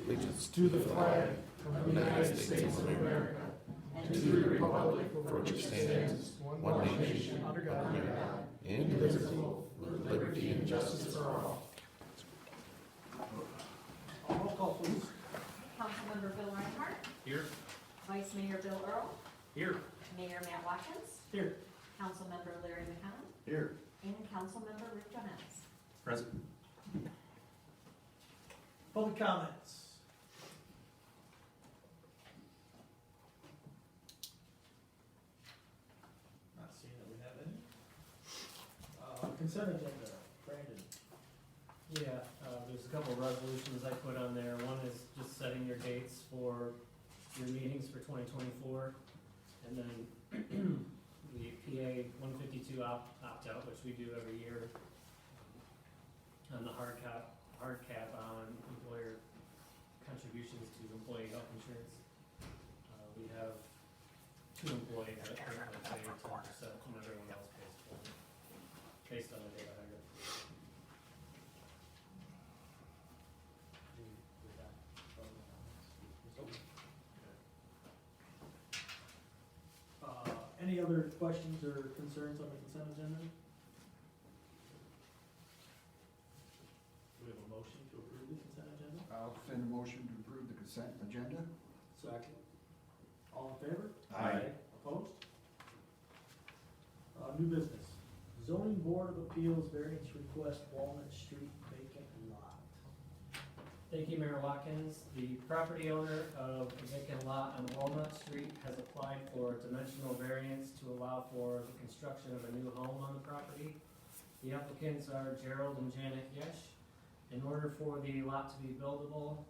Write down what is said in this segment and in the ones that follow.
allegiance to the flag of the United States of America and to the republic for which it stands, one nation, under God, indivisible, with liberty and justice for all. Roll call, please. Councilmember Bill Reinhardt, Here. Vice Mayor Bill Earl, Here. Mayor Matt Watkins, Here. Councilmember Larry McConnell, Here. and Councilmember Rick Johannes. Present. Public comments. Not seeing that we have any. Consent agenda, Brandon. Yeah, there's a couple of resolutions I put on there. One is just setting your dates for your meetings for 2024. And then the PA 152 opt-out, which we do every year. On the hard cap on employer contributions to employee health insurance. We have 2 employees that currently pay 10% and everyone else pays 20%, based on the data I got. Any other questions or concerns on the consent agenda? Do we have a motion to approve the consent agenda? I'll send a motion to approve the consent agenda. Second. All in favor? Aye. Opposed? New business. Zoning Board of Appeals variance request, Walnut Street vacant lot. Thank you, Mayor Watkins. The property owner of the vacant lot on Walnut Street has applied for dimensional variance to allow for the construction of a new home on the property. The applicants are Gerald and Janet Yesh. In order for the lot to be buildable,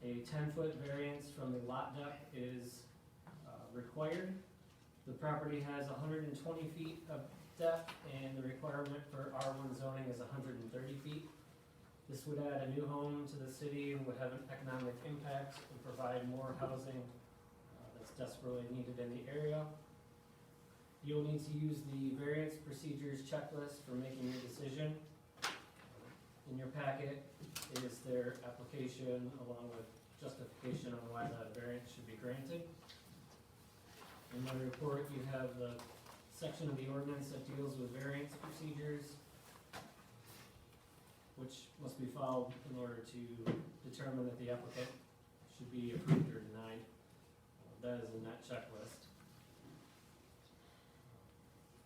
a 10-foot variance from the lot deck is required. The property has 120 feet of depth, and the requirement for R1 zoning is 130 feet. This would add a new home to the city and would have an economic impact and provide more housing that's desperately needed in the area. You'll need to use the variance procedures checklist for making your decision. In your packet is their application along with justification on why that variance should be granted. In my report, you have the section of the ordinance that deals with variance procedures, which must be followed in order to determine that the applicant should be approved or denied. That is in that checklist.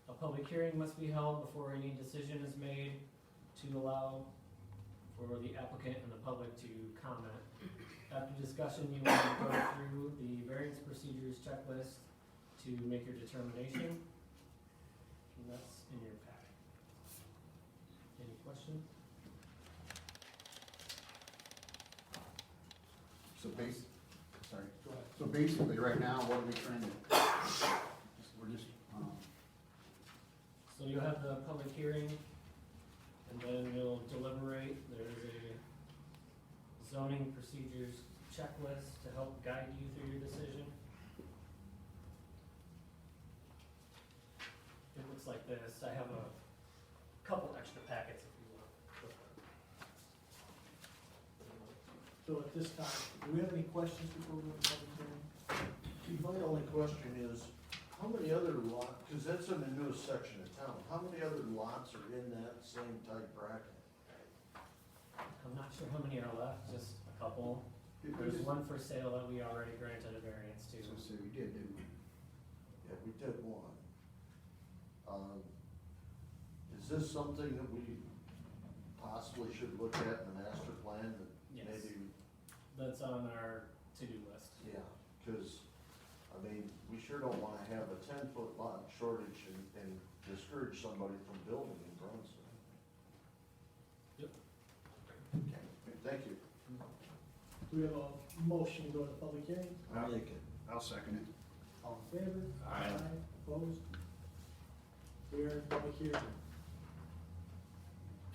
A public hearing must be held before any decision is made to allow for the applicant and the public to comment. After discussion, you want to go through the variance procedures checklist to make your determination. And that's in your packet. Any questions? So basically, right now, what are we trying to, we're just, So you'll have the public hearing, and then you'll deliberate. There's a zoning procedures checklist to help guide you through your decision. It looks like this. I have a couple extra packets if you want. So at this time, do we have any questions before we go to public hearing? My only question is, how many other lots, because that's in the newest section of town, how many other lots are in that same type bracket? I'm not sure how many are left, just a couple. There's one for sale that we already granted a variance to. so say we did, didn't we? Yeah, we did one. Is this something that we possibly should look at in the master plan that Yes. maybe, That's on our to-do list. yeah, because, I mean, we sure don't wanna have a 10-foot lot shortage and discourage somebody from building in Bronson. Yep. Okay, thank you. Do we have a motion to go to public hearing? I'll make it. I'll second it. All in favor? Aye. Opposed? We are in public hearing.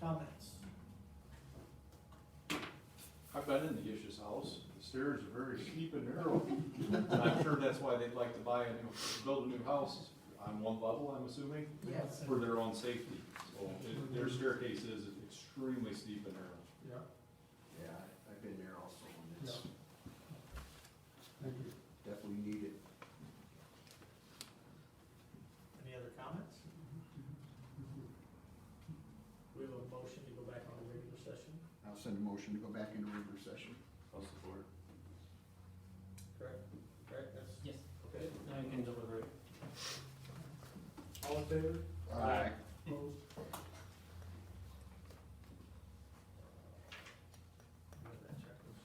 Comments? I've been in the Yish's house, the stairs are very steep and narrow. And I'm sure that's why they'd like to build a new house on one level, I'm assuming, Yes. for their own safety. So their staircase is extremely steep and narrow. Yeah. Yeah, I've been there also, and it's, send a motion to go back into regular session. I'll support. Correct, that's, Yes. okay. Now you can deliberate. All in favor? Aye. Opposed? That check was-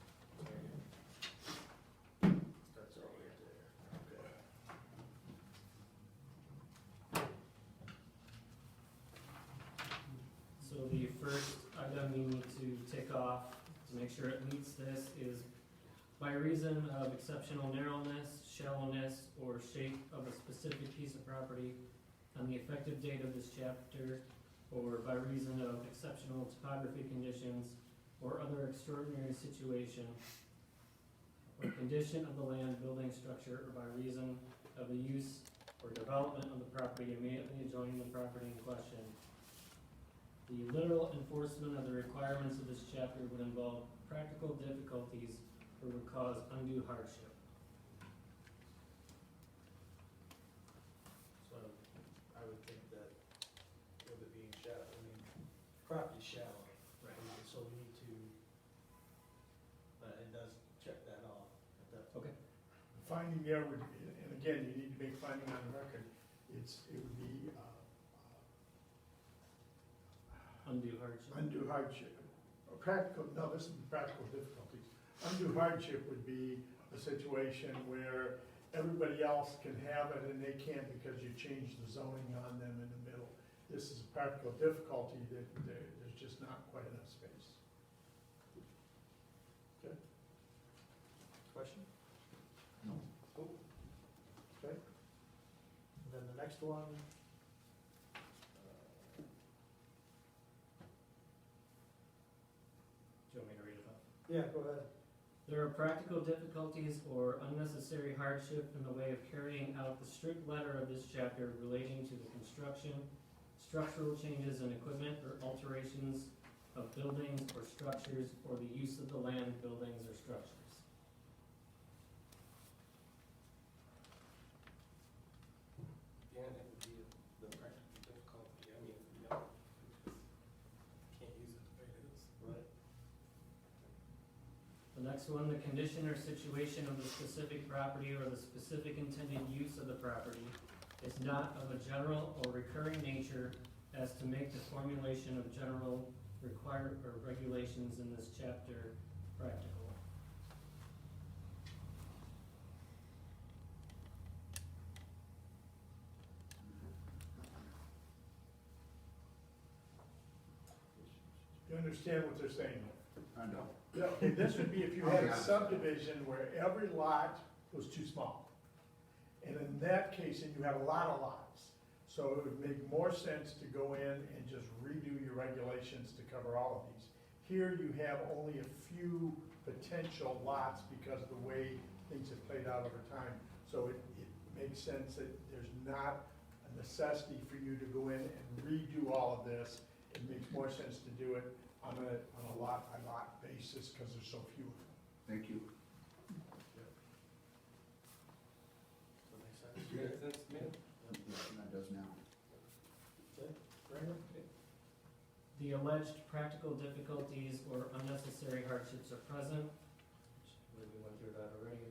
Starts all the way there, okay. So the first item you need to tick off to make sure it meets this is by reason of exceptional narrowness, shallowness, or shape of a specific piece of property on the effective date of this chapter, or by reason of exceptional topography conditions or other extraordinary situation or condition of the land, building, structure, or by reason of the use or development of the property immediately adjoining the property in question. The literal enforcement of the requirements of this chapter would involve practical difficulties or would cause undue hardship. So I would think that with it being shallow, I mean, property's shallow. Right. So we need to, it does check that off. Okay. Finding there would, and again, you need to make finding on the record, it would be Undue hardship. undue hardship. No, this is practical difficulties. Undue hardship would be a situation where everybody else can have it and they can't because you changed the zoning on them in the middle. This is a practical difficulty that there's just not quite enough space. Question? No. Oh. Okay. And then the next one. Do you want me to read it off? Yeah, go ahead. There are practical difficulties or unnecessary hardship in the way of carrying out the strict letter of this chapter relating to the construction, structural changes in equipment or alterations of buildings or structures or the use of the land, buildings, or structures. Yeah, that would be the practical difficulty. I mean, you know, can't use it the way it is. Right. The next one, the condition or situation of the specific property or the specific intended use of the property is not of a general or recurring nature as to make the formulation of general required or regulations in this chapter practical. You understand what they're saying? I know. Yeah, okay, this would be if you had a subdivision where every lot was too small. And in that case, and you had a lot of lots, so it would make more sense to go in and just redo your regulations to cover all of these. Here you have only a few potential lots because of the way things have played out over time. So it makes sense that there's not a necessity for you to go in and redo all of this. It makes more sense to do it on a lot by lot basis because there's so few of them. Thank you. That makes sense. Makes sense to me. That does now. Okay, Brandon? The alleged practical difficulties or unnecessary hardships are present, which I believe we went through that already.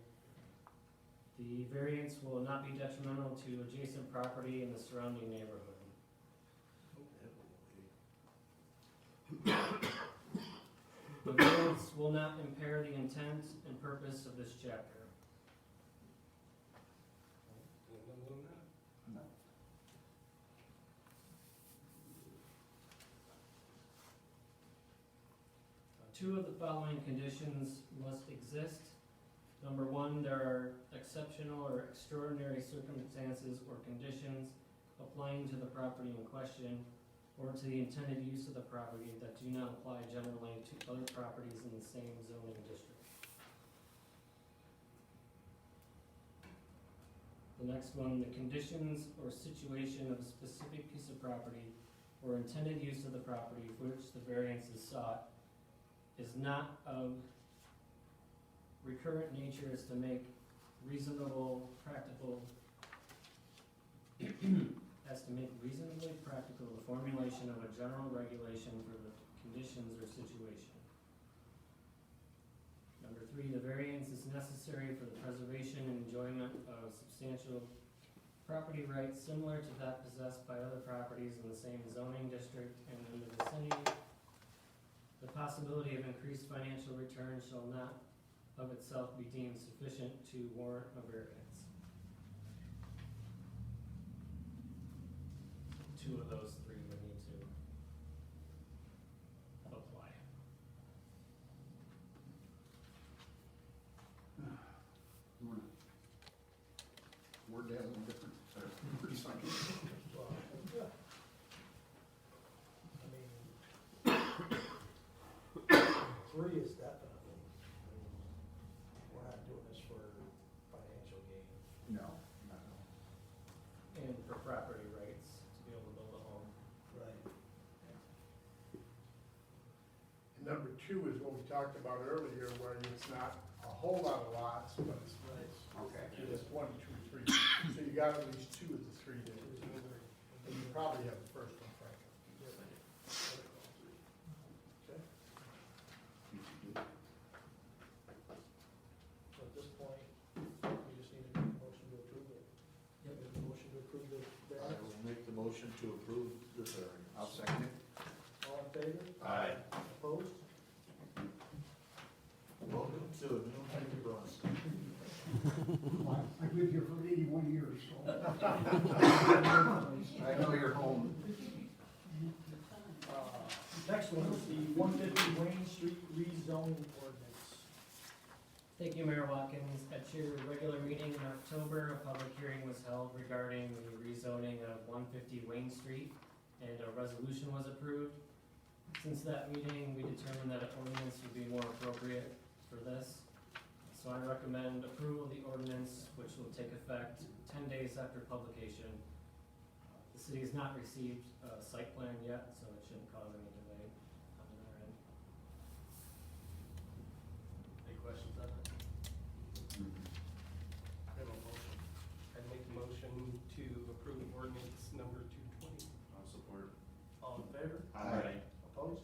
The variance will not be detrimental to adjacent property in the surrounding neighborhood. The variance will not impair the intent and purpose of this chapter. No. Two of the following conditions must exist. Number one, there are exceptional or extraordinary circumstances or conditions applying to the property in question or to the intended use of the property that do not apply generally to other properties in the same zoning district. The next one, the conditions or situation of a specific piece of property or intended use of the property for which the variance is sought is not of recurrent nature as to make reasonably practical the formulation of a general regulation for the conditions or situation. 3, the variance is necessary for the preservation and enjoyment of substantial property rights similar to that possessed by other properties in the same zoning district and in the vicinity. The possibility of increased financial return shall not of itself be deemed sufficient to warrant a variance. 2 of those 3 would need to apply. Word that a little different. Pretty funny. Well, I mean, 3 is definitely, I mean, we're not doing this for financial gain. No, not at all. And for property rights, to be able to build a home. Right. And number 2 is what we talked about earlier, where it's not a whole lot of lots, but it's Okay. it's 1, 2, 3. So you got at least 2 of the 3 there. And you probably have the first one, Franklin. Okay? So at this point, we just need to make a motion to approve it. Yep. Make a motion to approve the I variance. will make the motion to approve the variance. I'll second it. All in favor? Aye. Opposed? Welcome to a new home in Bronson. I've lived here for 81 years, so. I know you're home. Next one is the 150 Wayne Street rezoning ordinance. Thank you, Mayor Watkins. At your regular meeting in October, a public hearing was held regarding the rezoning of 150 Wayne Street, and a resolution was approved. Since that meeting, we determined that an ordinance would be more appropriate for this. So I recommend approval of the ordinance, which will take effect 10 days after publication. The city has not received a site plan yet, so it shouldn't cause any delay on our end. Any questions on that? I have a motion. I'd make a motion to approve ordinance number 220. I'll support. All in favor? Aye. Opposed?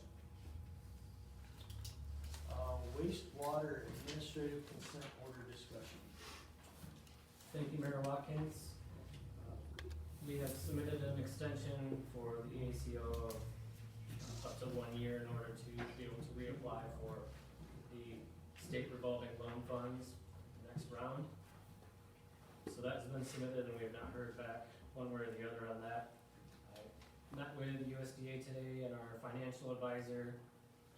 Wastewater administrative consent order discussion. Thank you, Mayor Watkins. We have submitted an extension for the ACO of up to 1 year in order to be able to reapply for the state revolving loan funds next round. So that's been submitted and we have not heard back one way or the other on that. I met with USDA today and our financial advisor,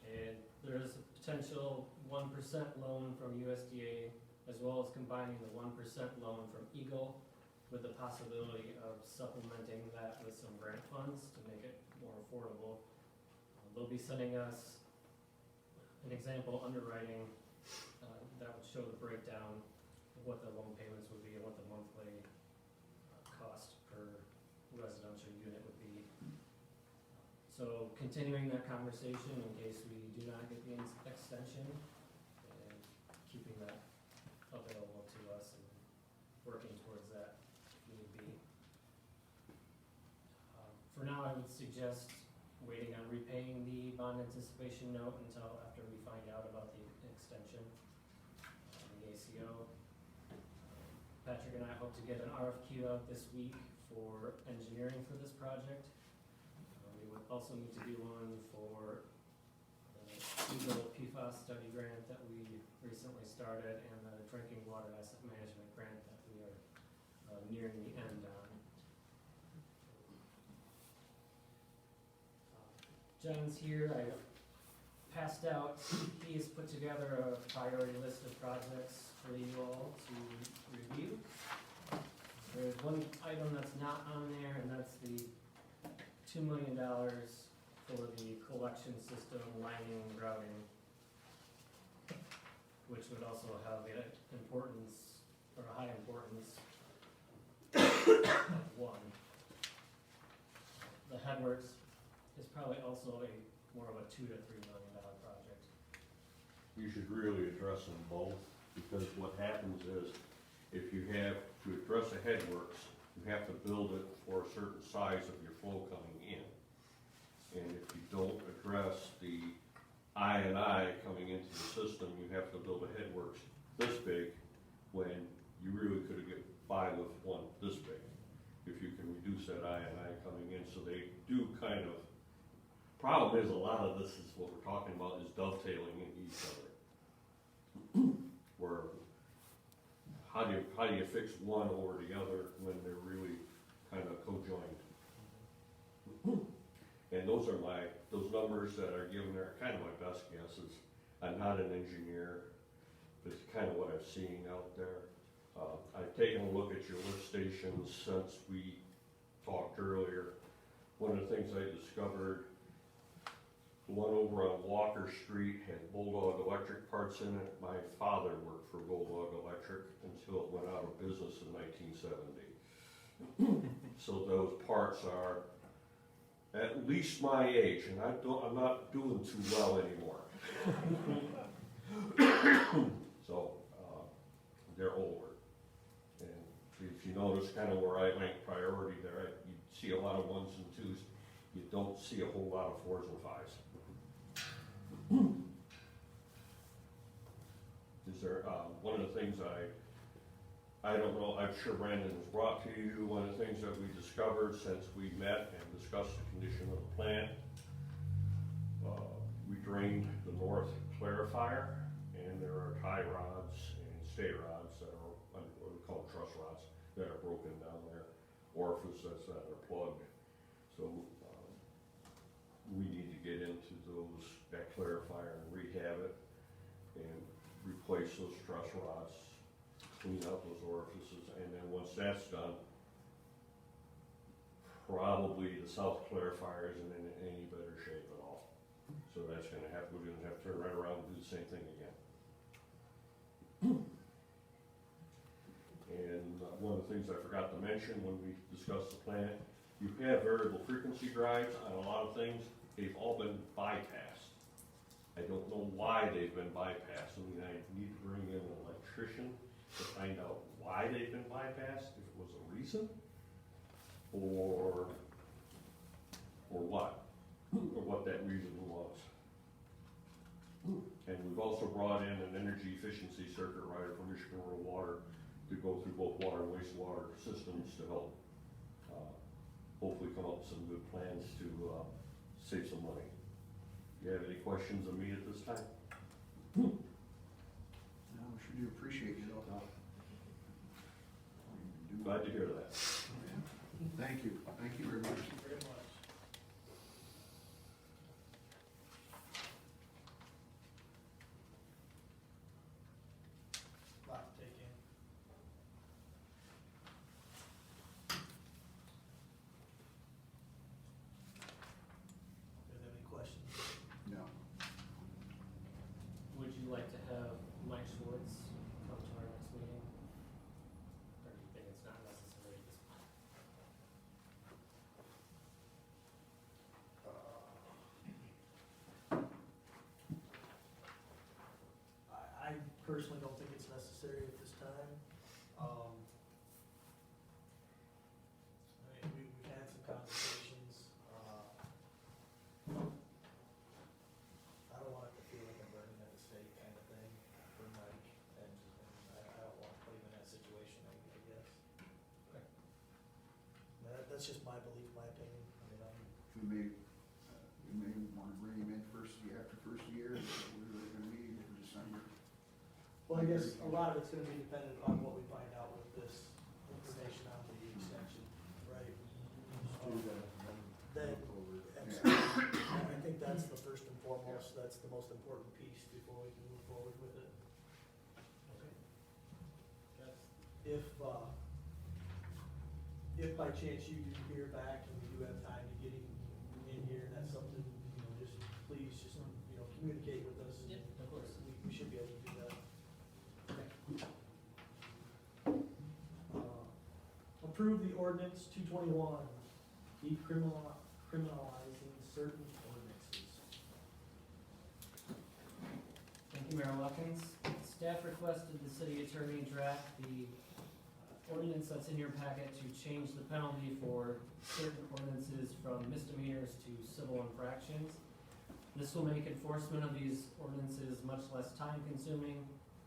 and there is a potential 1% loan from USDA as well as combining the 1% loan from Eagle with the possibility of supplementing that with some grant funds to make it more affordable. They'll be sending us an example underwriting that would show the breakdown of what the loan payments would be and what the monthly cost per residential unit would be. So continuing that conversation in case we do not get the extension and keeping that available to us and working towards that if need be. For now, I would suggest waiting on repaying the bond anticipation note until after we find out about the extension, the ACO. Patrick and I hope to get an RFQ out this week for engineering for this project. We would also need to do one for the Eagle PFAS study grant that we recently started and the drinking water asset management grant that we are nearing the end on. John's here. I passed out, he has put together a priority list of projects for you all to review. There's one item that's not on there, and that's the $2 million for the collection system lining and grouting, which would also have the importance, or a high importance, of 1. The headworks is probably also more of a $2 to $3 million project. You should really address them both, because what happens is, if you have to address a headworks, you have to build it for a certain size of your flow coming in. And if you don't address the I coming into the system, you have to build a headworks this big, when you really could get by with one this big. If you can reduce that I coming in, so they do kind of, problem is, a lot of this is what we're talking about is dovetailing in each other. Where, how do you fix one over the other when they're really kind of co-joined? And those numbers that are given are kind of my best guesses. I'm not an engineer, but it's kind of what I've seen out there. I've taken a look at your lift stations since we talked earlier. One of the things I discovered, the one over on Walker Street had Bulldog Electric parts in it. My father worked for Bulldog Electric until it went out of business in 1970. So those parts are at least my age, and I'm not doing too well anymore. So, they're older. And if you notice kind of where I rank priority there, you see a lot of 1s and 2s. You don't see a whole lot of 4s and 5s. Is there, one of the things I don't know, I'm sure Brandon has brought to you, one of the things that we discovered since we met and discussed the condition of the plant, we drained the north clarifier, and there are tie rods and stay rods that are, what we call truss rods, that are broken down there, orifices that are plugged. So we need to get into that clarifier and rehab it and replace those truss rods, clean out those orifices, and then once that's done, probably the south clarifier isn't in any better shape at all. So that's gonna have, we're gonna have to turn right around and do the same thing again. And one of the things I forgot to mention when we discussed the plant, you have variable frequency drives on a lot of things. They've all been bypassed. I don't know why they've been bypassed. I mean, I need to bring in an electrician to find out why they've been bypassed, if it was a reason, or what, or what that reason was. And we've also brought in an energy efficiency circuit rider from Michigan Rural Water to go through both water and wastewater systems to help hopefully come up with some good plans to save some money. Do you have any questions of me at this time? No, we sure do appreciate your help. Glad to hear that. Thank you very much. Thank you very much. Lot to take in. Do you have any questions? No. Would you like to have Mike Schwartz come to our next meeting? Or do you think it's not necessary at this point? I personally don't think it's necessary at this time. I mean, we've had some conversations. I don't want it to feel like I'm burning at the stake kind of thing for Mike, and I don't want to put him in that situation, I guess. Okay. That's just my belief, my opinion. I mean, We may want to bring him in after first year, we're really gonna meet for December. well, I guess a lot of it's gonna be dependent on what we find out with this information on the extension, right? Then, absolutely. I think that's the first and foremost, that's the most important piece before we can move forward with it. If by chance you do hear back and we do have time to get him in here, that's something, just please, communicate with us. Yep, of course. We should be able to do that. Approve the ordinance 221, decriminalizing certain ordinances. Thank you, Mayor Watkins. Staff requested the city attorney draft the ordinance that's in your packet to change the penalty for certain ordinances from misdemeanors to civil infractions. This will make enforcement of these ordinances much less time consuming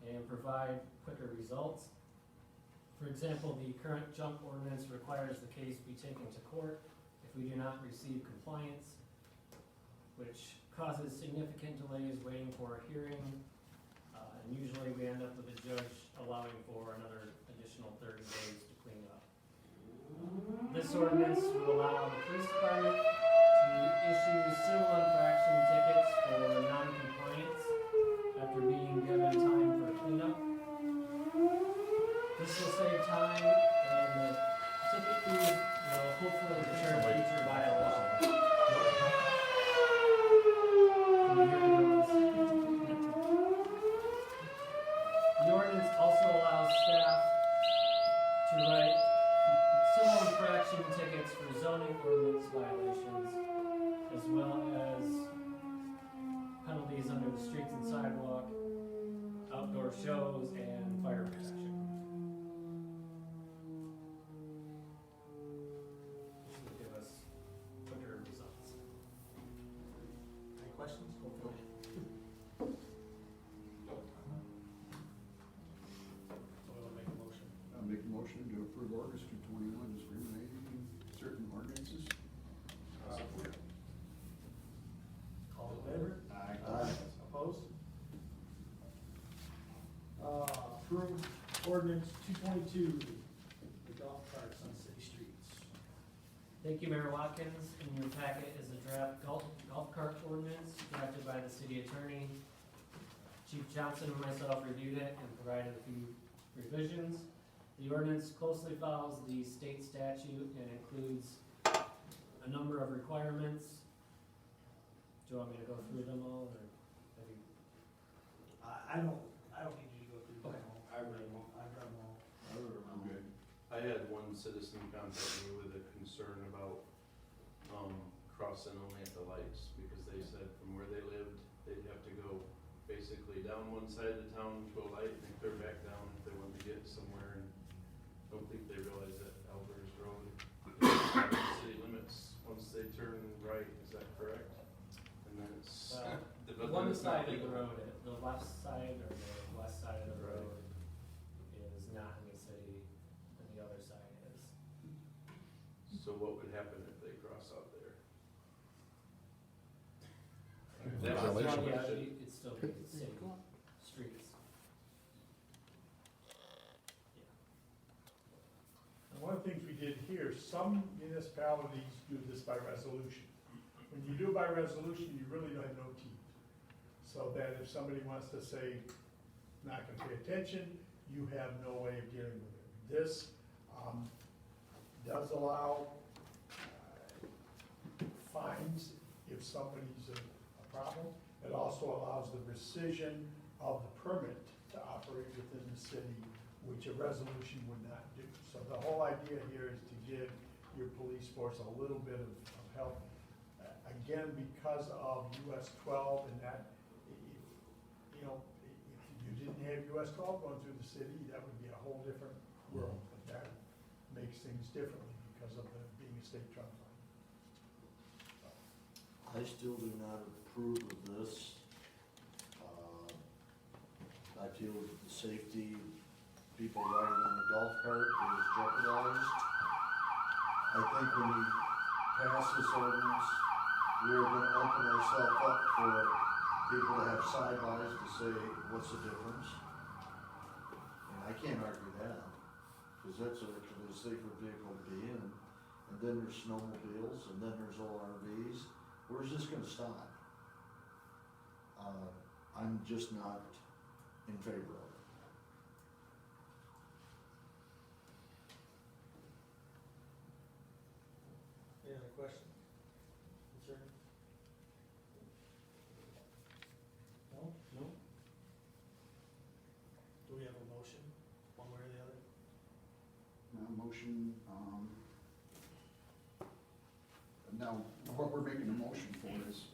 and provide quicker results. For example, the current junk ordinance requires the case be taken to court if we do not receive compliance, which causes significant delays waiting for a hearing. And usually we end up with a judge allowing for another additional 30 days to clean up. This ordinance will allow the police department to issue civil infraction tickets for non-compliance after being given time for cleanup. This will save time and the ticket fees will hopefully deter future violations. Can you hear me on this? The ordinance also allows staff to write civil infraction tickets for zoning ordinance violations, as well as penalties under the streets and sidewalk, outdoor shows, and fire protection. This will give us quicker results. Any questions? I'll make a motion. I'll make a motion to approve ordinance 221, discriminating certain ordinances. Support. All in favor? Aye. Opposed? Approved ordinance 222, the golf carts on city streets. Thank you, Mayor Watkins. In your packet is a draft golf cart ordinance drafted by the city attorney. Chief Johnson and myself reviewed it and provided a few revisions. The ordinance closely follows the state statute and includes a number of requirements. Do you want me to go through them all, or have you? I don't need you to go through them Okay. all. I read them all. I've read them all. I'm good. I had one citizen contact me with a concern about, crossing only at the lights, because they said from where they lived, they'd have to go basically down one side of the town to a light and then clear back down if they wanted to get somewhere, and I don't think they realize that Alvarez Road is city limits once they turn right, is that correct? And then it's. The one side of the road, the left side or the west side of the Right. road is not in the city, and the other side is. So what would happen if they cross out there? That That was Violation. my Yeah, question. it'd still be city streets. And one of the things we did here, some municipalities do this by resolution. When you do it by resolution, you really don't have no teeth. So that if somebody wants to say, not gonna pay attention, you have no way of dealing with it. This, does allow fines if somebody's a problem. It also allows the rescission of the permit to operate within the city, which a resolution would not do. So the whole idea here is to give your police force a little bit of help. Again, because of US 12 and that, you know, if you didn't have US 12 going through the city, that would be a whole different world. But that makes things differently because of the being a state trunk line. I still do not approve of this. I feel that the safety of people riding on the golf cart is jeopardized. I think when we pass this ordinance, we're gonna open ourselves up for people to have side eyes to say, what's the difference? And I can't argue that, because that's actually a safer vehicle to be in. And then there's snowmobiles, and then there's ORVs. Where's this gonna stop? I'm just not in favor of it. Any other questions? Concern? No? No? Do we have a motion, one way or the other? Motion, now, what we're making a motion for is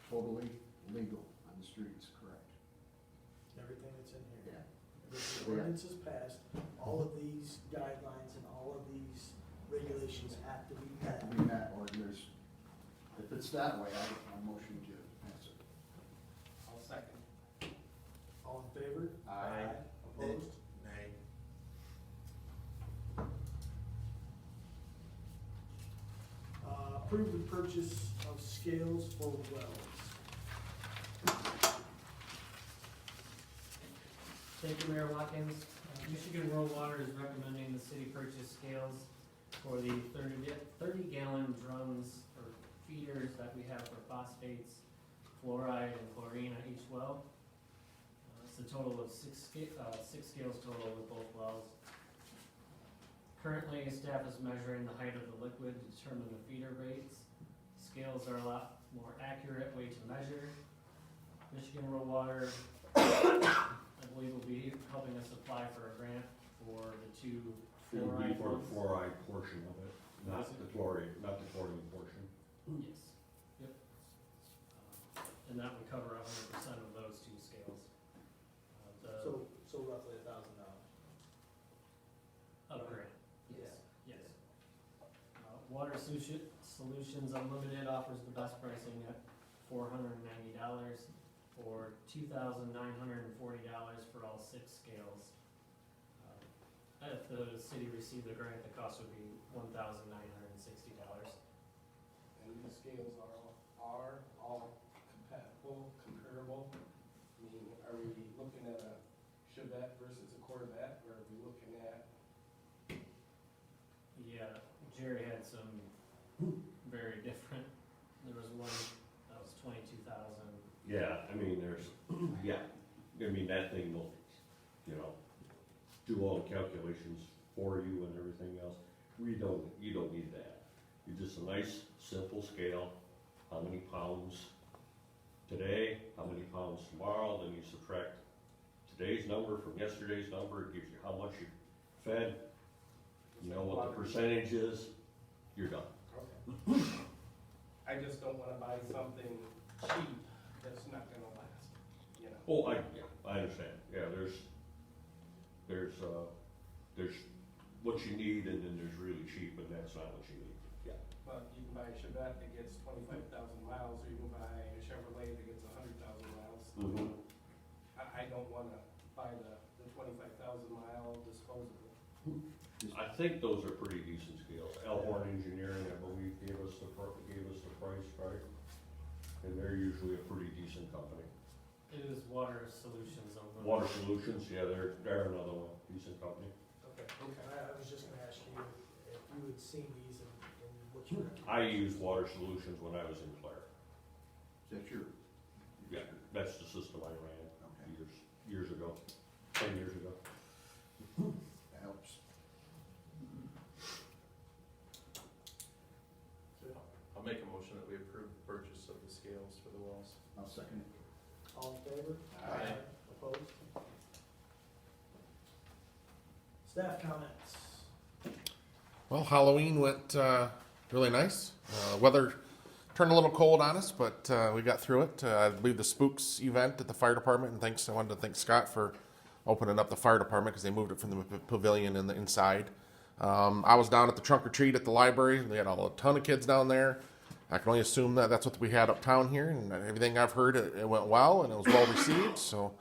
totally legal on the streets, correct? Everything that's in here? Yeah. If the ordinance is passed, all of these guidelines and all of these regulations have to be met. We met, or there's, if it's that way, I motion to pass it. All in favor? Aye. Opposed? Nay. Approve the purchase of scales for wells. Thank you, Mayor Watkins. Michigan Rural Water is recommending the city purchase scales for the 30-gallon drums or feeders that we have for phosphates, fluoride, and chlorine at each well. It's a total of six scales total with both wells. Currently, staff is measuring the height of the liquid to determine the feeder rates. Scales are a lot more accurate way to measure. Michigan Rural Water, I believe, will be helping us apply for a grant for the two It would be fluoride for the ones. fluoride portion of it, not the chlorine, not the chlorine portion. Yes, yep. And that would cover 100% of those two scales. So roughly $1,000. Of grant, Yeah. yes. Water Solutions Unlimited offers the best pricing at $490 or $2,940 for all six scales. If the city received the grant, the cost would be $1,960. And these scales are all compatible, comparable? I mean, are we looking at a Chevette versus a Corvette, or are we looking at? Yeah, Jerry had some very different, there was one that was 22,000. Yeah, I mean, there's, yeah, I mean, that thing will, you know, do all the calculations for you and everything else. You don't need that. You just a nice, simple scale, how many pounds today, how many pounds tomorrow, then you subtract today's number from yesterday's number, it gives you how much you fed, you know what the percentage is, you're done. Okay. I just don't wanna buy something cheap that's not gonna last, you know? Oh, I understand, yeah, there's what you need and then there's really cheap and that's not what you need. Yeah. But you can buy a Chevette that gets 25,000 miles, or you can buy a Chevrolet that gets 100,000 miles. Mhm. I don't wanna buy the 25,000 mile disposable. I think those are pretty decent scales. Elhorn Engineering, I believe, gave us the price, right? And they're usually a pretty decent company. It is Water Solutions Unlimited. Water Solutions, yeah, they're another one, decent company. Okay. I was just gonna ask you if you had seen these and what you recommend. I used Water Solutions when I was in Clare. Is that your? Yeah, that's the system I ran Okay, years ago, 10 years ago. that helps. I'll make a motion that we approve the purchase of the scales for the wells. I'll second it. All in favor? Aye. Opposed? Staff comments. Well, Halloween went really nice. Weather turned a little cold on us, but we got through it. I believe the Spooks event at the fire department, and I wanted to thank Scott for opening up the fire department because they moved it from the pavilion in the inside. I was down at the trunk or treat at the library. They had a ton of kids down there. I can only assume that that's what we had uptown here, and everything I've heard, it went well, and it was well received. So,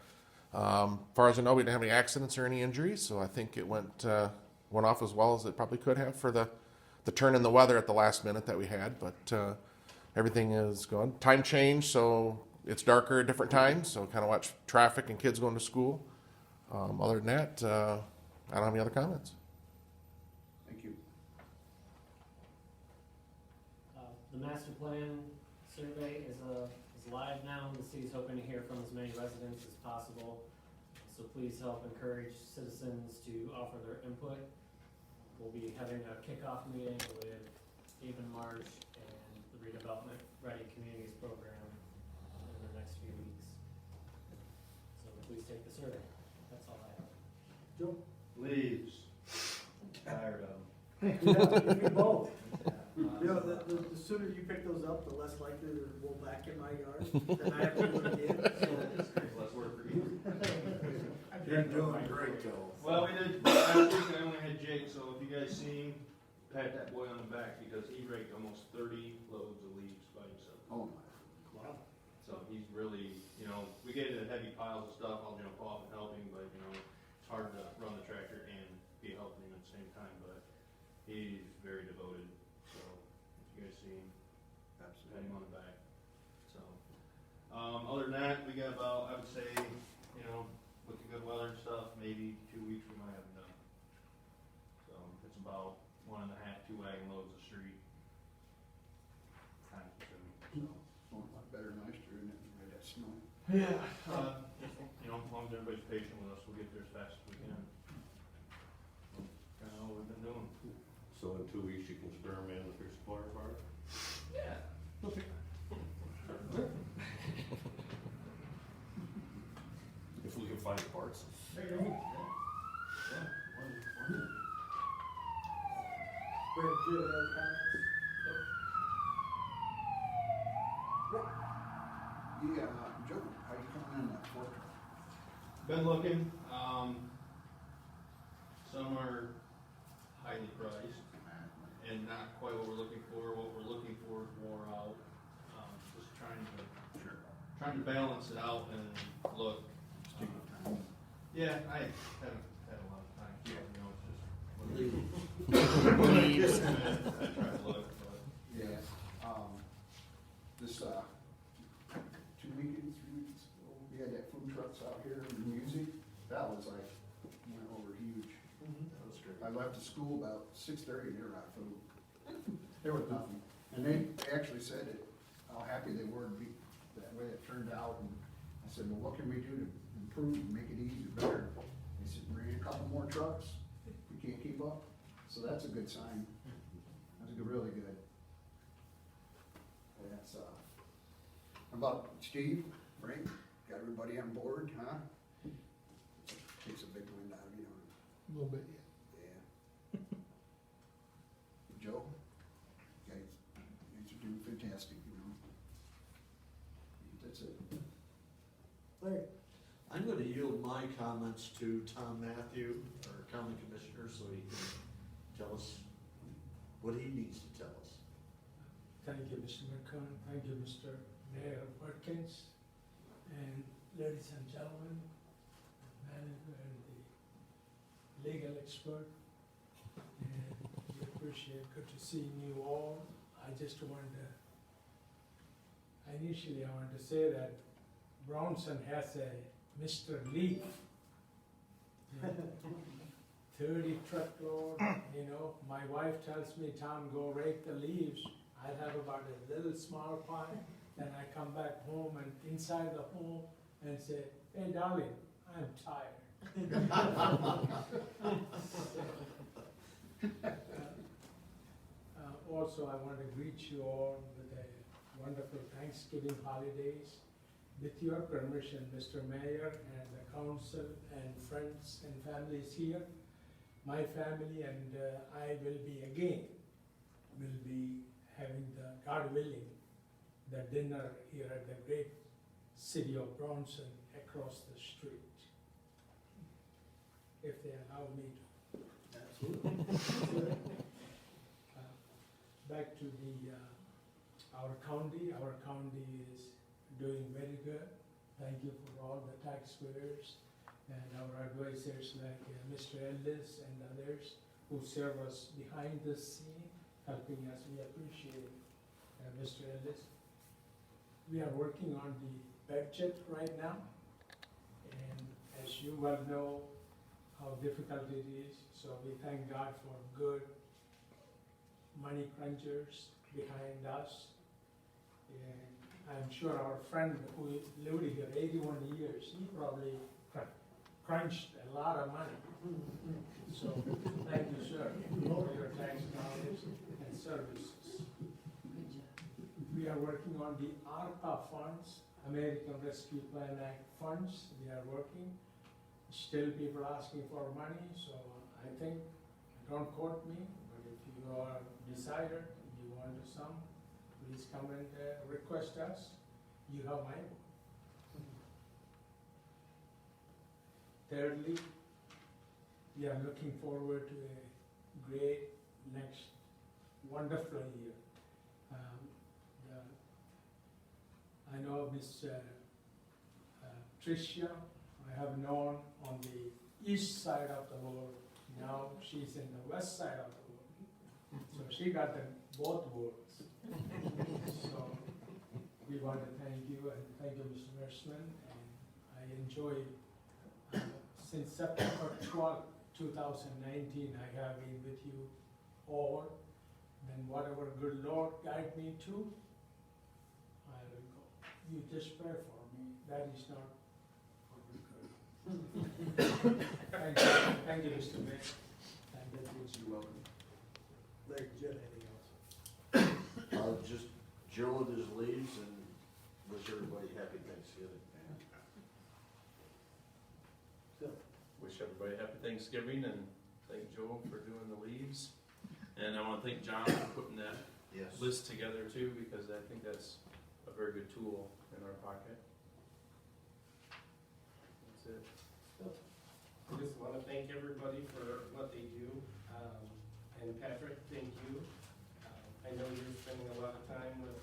as far as I know, we didn't have any accidents or any injuries. So I think it went off as well as it probably could have for the turn in the weather at the last minute that we had. But everything is good. Time change, so it's darker at different times. So kind of watch traffic and kids going to school. Other than that, I don't have any other comments. Thank you. The master plan survey is live now. The city's hoping to hear from as many residents as possible. So please help encourage citizens to offer their input. We'll be having a kickoff meeting with Stephen March and the Redevelopment Ready Communities Program in the next few weeks. So please take the survey. That's all I have. Joe? Leaves. Tired of them. Yeah, you both. You know, the sooner you pick those up, the less likely there will back in my yard, and I have to do it again, so. Less work for you. You're doing great, Joe. Well, we did, last week I only had Jake, so if you guys see him, pat that boy on the back, because he raked almost 30 loads of leaves by himself. Oh, Wow. So So he's really, you know, we get into heavy piles of stuff, I'll jump off and help him, but, you know, it's hard to run the tractor and be helping him at the same time, but he's very devoted, so if you guys see him, pat him on the back, so. Other than that, we got about, I would say, you know, with the good weather and stuff, maybe 2 weeks we might have it done. So it's about 1.5, 2 wagon loads of street. Time consuming, so. Well, a lot better than last year, isn't it? We had that snow. Yeah. You know, as long as everybody's patient with us, we'll get there as fast as we can. Kind of all we've been doing. So in 2 weeks, you can spare a man with your Explorer bar? Yeah. If we can find parts. Brent, do you have any other comments? Joe, how you coming in that fork truck? Been looking, some are highly priced and not quite what we're looking for. What we're looking for is wore out. Just trying to balance it out and look. Yeah, I haven't had a lot of time, you know, it's just. I try to look, but. Yeah, this, 2 weekends, 3 weeks ago, we had that food trucks out here and music, that was like, went over huge. That was great. I left the school about 6:30, they were out of food. There was nothing, and they actually said it, how happy they were to be, that way it turned out, and I said, well, what can we do to improve and make it easier, better? They said, bring a couple more trucks, we can't keep up, so that's a good sign, that's really good. That's, how about Steve, Frank, got everybody on board, huh? Takes a big wind out of you, don't it? A little bit, Yeah. Joe, guys are doing fantastic, you know. That's it. Larry? I'm gonna yield my comments to Tom Matthew, our county commissioner, so he can tell us what he needs to tell us. Thank you, Mr. McCone. Thank you, Mr. Mayor Watkins, and ladies and gentlemen, the manager and the legal expert. And we appreciate, good to see you all. I just wanted to, initially I wanted to say that Bronson has a Mr. Leaf. 30 truckload, you know, my wife tells me, Tom, go rake the leaves. I have about a little small pile, then I come back home and inside the home and say, hey darling, I'm tired. Also, I want to greet you all with a wonderful Thanksgiving holidays. With your permission, Mr. Mayor and the council and friends and families here, my family and I will be having the, God willing, the dinner here at the great city of Bronson across the street. If they allow me to. Absolutely. Back to the, our county is doing very good. Thank you for all the taxpayers and our advisors like Mr. Ellis and others who serve us behind the scene, helping us. We appreciate Mr. Ellis. We are working on the budget right now, and as you well know how difficult it is, so we thank God for good money crunchers behind us. And I'm sure our friend who lived here 81 years, he probably crunched a lot of money. So thank you, sir, for your tax dollars and services. We are working on the ARPA funds, American Rescue Plan Act funds. We are working. Still people asking for money, so I think, don't quote me, but if you are decided, you want some, please come and request us. You have my vote. Thirdly, we are looking forward to a great next wonderful year. I know Miss Tricia, I have known on the east side of the world. Now she's in the west side of the world. So she got the both worlds. So we want to thank you and thank you, Mr. Mershman. And I enjoy, since September 12th, 2019, I have been with you all. And whatever good Lord guide me to, I will go. You just pray for me. That is not for good. Thank you, Mr. Mayor. Thank you, You're welcome. Larry, did you have anything else? Just Joe with his leaves and wish everybody happy Thanksgiving. Phil? Wish everybody happy Thanksgiving and thank Joe for doing the leaves. And I wanna thank John for putting that Yes. list together too, because I think that's a very good tool in our pocket. That's it. I just want to thank everybody for what they do. And Patrick, thank you. I know you're spending a lot of time with,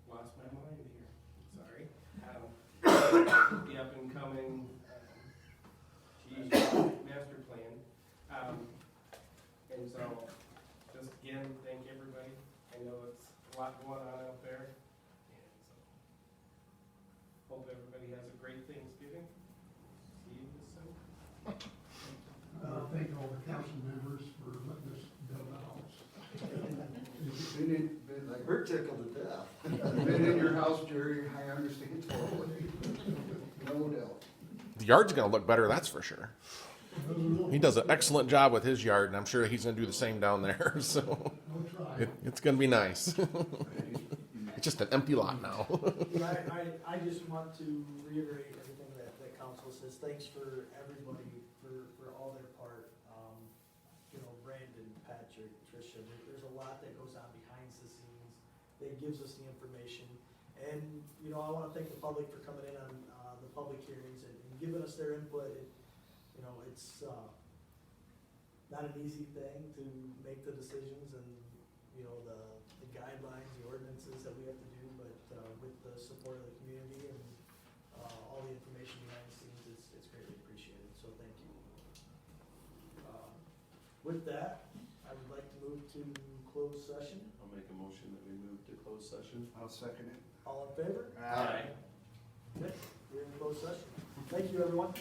lost my mind here, sorry. The up and coming, master plan. And so, just again, thank everybody. I know it's a lot going on out there. And so, hope everybody has a great Thanksgiving. See you this summer. Thank all the council members for letting us build a house. We're tickled to death. Been in your house, Jerry, I understand totally. No doubt. The yard's gonna look better, that's for sure. He does an excellent job with his yard, and I'm sure he's gonna do the same down there, so it's gonna be nice. It's just an empty lot now. I just want to reiterate everything that council says. Thanks for everybody for all their part. Brandon, Patrick, Tricia, there's a lot that goes on behind the scenes that gives us the information. And, I wanna thank the public for coming in on, the public hearings and giving us their input. It's not an easy thing to make the decisions and, the guidelines, the ordinances that we have to do, but, with the support of the community and, all the information behind the scenes, it's greatly appreciated, so thank you. With that, I would like to move to closed session. I'll make a motion that we move to closed session. I'll second it. All in favor? Aye. Okay, we're in closed session. Thank you, everyone.